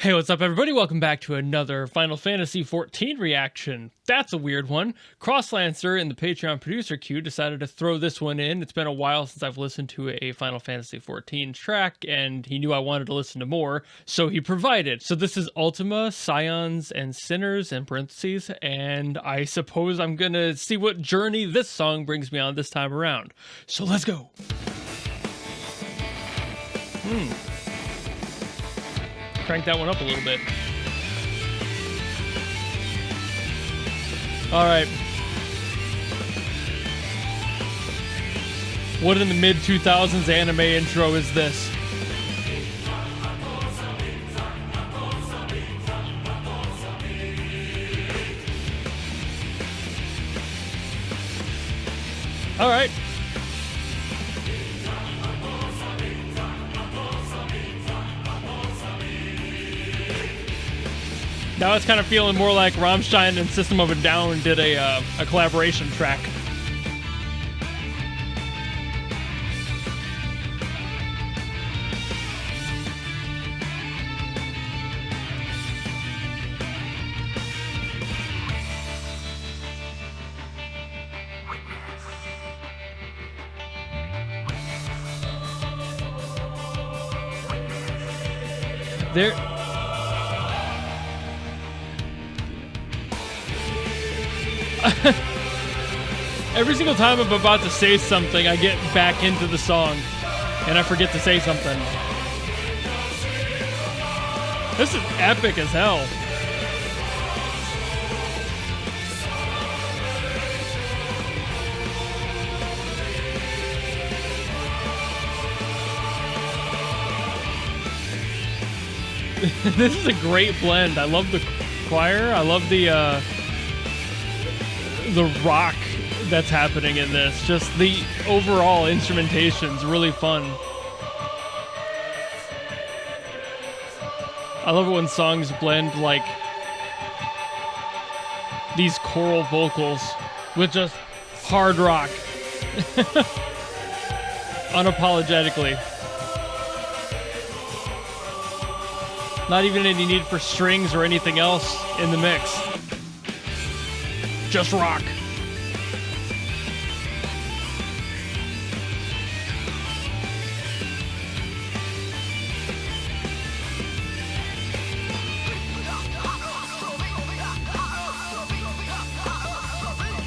Hey, what's up, everybody? Welcome back to another Final Fantasy XIV reaction. That's a weird one. Crosslancer in the Patreon producer queue decided to throw this one in. It's been a while since I've listened to a Final Fantasy XIV track, and he knew I wanted to listen to more, so he provided. So this is Ultima, Scions, and Sinners in parentheses, and I suppose I'm gonna see what journey this song brings me on this time around. So let's go. Crank that one up a little bit. All right. What in the mid-2000s anime intro is this? All right. Now it's kind of feeling more like Rammstein and System of a Down did a collaboration track. There. Every single time I'm about to say something, I get back into the song, and I forget to say something. This is epic as hell. This is a great blend. I love the choir. I love the rock that's happening in this. Just the overall instrumentation's really fun. I love it when songs blend like these choral vocals with just hard rock. Unapologetically. Not even any need for strings or anything else in the mix. Just rock.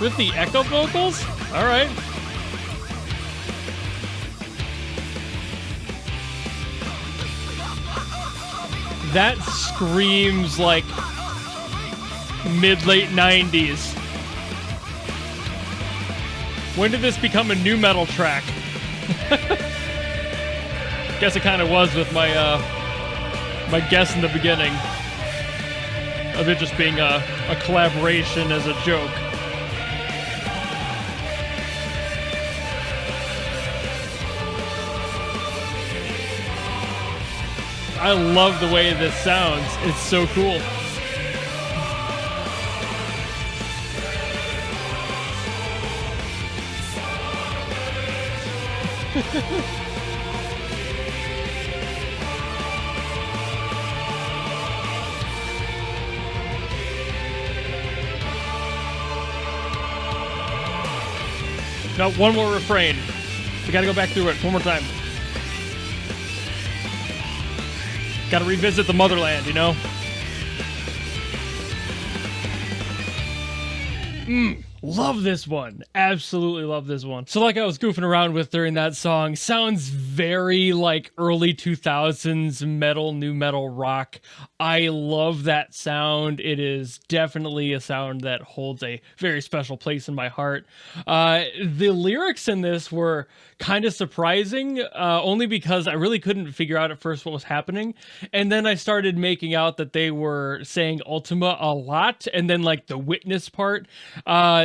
With the echo vocals? All right. That screams like mid-late 90s. When did this become a nu metal track? Guess it kind of was with my my guess in the beginning of it just being a collaboration as a joke. I love the way this sounds. It's so cool. Now, one more refrain. We gotta go back through it one more time. Gotta revisit the motherland, you know? Love this one. Absolutely love this one. So like I was goofing around with during that song, sounds very like early 2000s metal, nu metal rock. I love that sound. It is definitely a sound that holds a very special place in my heart. The lyrics in this were kind of surprising, only because I really couldn't figure out at first what was happening. And then I started making out that they were saying Ultima a lot, and then like the witness part.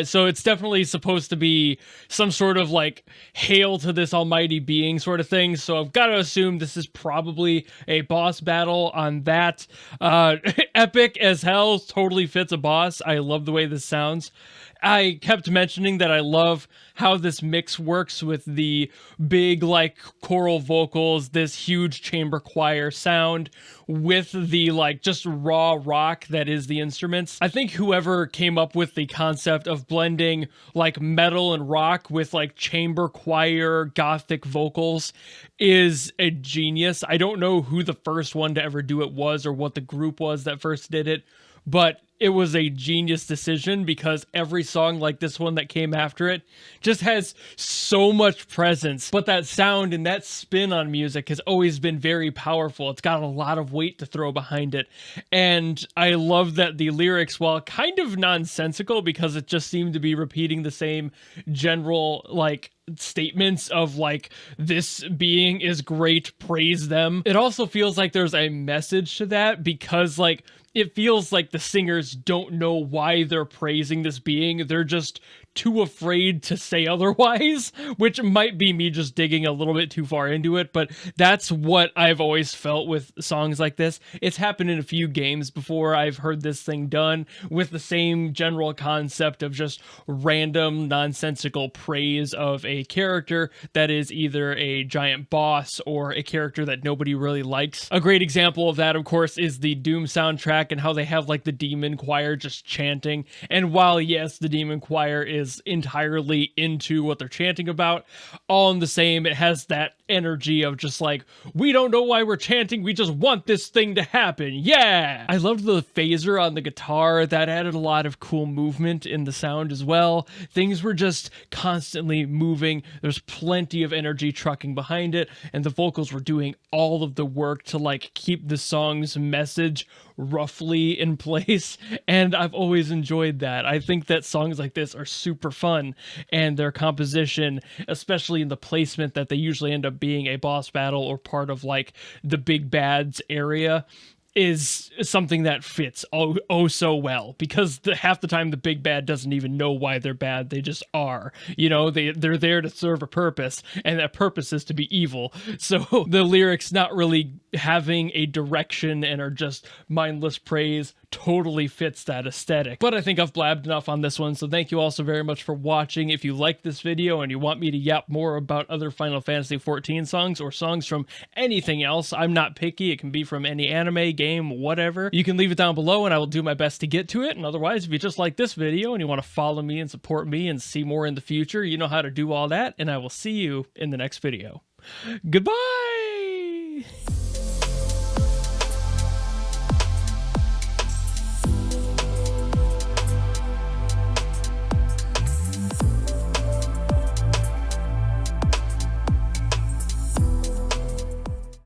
So it's definitely supposed to be some sort of like hail to this almighty being sort of thing. So I've got to assume this is probably a boss battle on that. Epic as hell, totally fits a boss. I love the way this sounds. I kept mentioning that I love how this mix works with the big like choral vocals, this huge chamber choir sound with the like just raw rock that is the instruments. I think whoever came up with the concept of blending like metal and rock with like chamber choir gothic vocals is a genius. I don't know who the first one to ever do it was or what the group was that first did it, but it was a genius decision because every song like this one that came after it just has so much presence. But that sound and that spin on music has always been very powerful. It's got a lot of weight to throw behind it. And I love that the lyrics, while kind of nonsensical because it just seemed to be repeating the same general like statements of like, this being is great, praise them. It also feels like there's a message to that because like, it feels like the singers don't know why they're praising this being. They're just too afraid to say otherwise, which might be me just digging a little bit too far into it, but that's what I've always felt with songs like this. It's happened in a few games before I've heard this thing done with the same general concept of just random nonsensical praise of a character that is either a giant boss or a character that nobody really likes. A great example of that, of course, is the Doom soundtrack and how they have like the demon choir just chanting. And while yes, the demon choir is entirely into what they're chanting about, all in the same, it has that energy of just like, we don't know why we're chanting, we just want this thing to happen. Yeah! I loved the phaser on the guitar. That added a lot of cool movement in the sound as well. Things were just constantly moving. There's plenty of energy trucking behind it, and the vocals were doing all of the work to like keep the song's message roughly in place, and I've always enjoyed that. I think that songs like this are super fun, and their composition, especially in the placement that they usually end up being a boss battle or part of like the big bad's area, is something that fits oh so well, because half the time the big bad doesn't even know why they're bad. They just are, you know, they're there to serve a purpose, and that purpose is to be evil. So the lyrics not really having a direction and are just mindless praise totally fits that aesthetic. But I think I've blabbed enough on this one, so thank you all so very much for watching. If you like this video and you want me to yap more about other Final Fantasy XIV songs or songs from anything else, I'm not picky. It can be from any anime, game, whatever. You can leave it down below and I will do my best to get to it. And otherwise, if you just like this video and you want to follow me and support me and see more in the future, you know how to do all that, and I will see you in the next video. Goodbye!